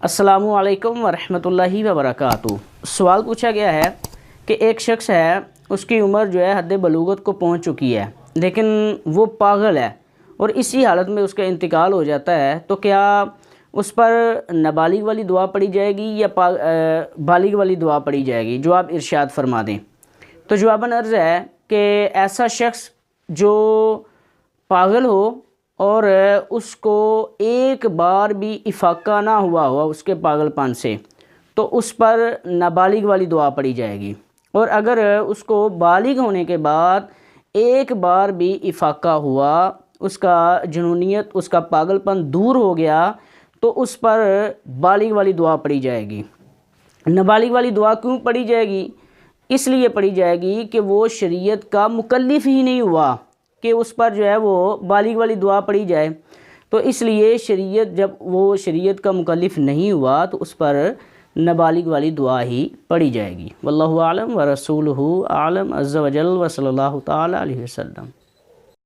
अस्सलामु अलैकुम वरहमतुल्लाहि वबरकातुहू। सवाल पूछा गया है कि एक शख्स है, उसकी उम्र जो है हद बलूगत को पहुंच चुकी है, लेकिन वो पागल है और इसी हालत में उसका इंतकाल हो जाता है, तो क्या उस पर नाबालिग वाली दुआ पढ़ी जाएगी या बालिग वाली दुआ पढ़ी जाएगी? जो आप इरशाद फरमा दें। तो जवाबन अर्ज़ है कि ऐसा शख्स जो पागल हो और उसको एक बार भी इफाका ना हुआ उसके पागलपन से, तो उस पर नाबालिग वाली दुआ पढ़ी जाएगी। और अगर उसको बालिग होने के बाद एक बार भी इफाका हुआ, उसका जुनूनियत, उसका पागलपन दूर हो गया, तो उस पर बालिग वाली दुआ पढ़ी जाएगी। नाबालिग वाली दुआ क्यों पढ़ी जाएगी? इसलिए पढ़ी जाएगी कि वो शरीयत का मुकल्लिफ ही नहीं हुआ कि उस पर जो है वो बालिग वाली दुआ पढ़ी जाए। तो इसलिए शरीयत, जब वो शरीयत का मुकल्लिफ नहीं हुआ, तो उस पर नाबालिग वाली दुआ ही पढ़ी जाएगी। वल्लाहु आलम व रसूलुहु आलम अज़्ज़ा व जल व सल्लल्लाहु तआला अलैहि वसल्लम।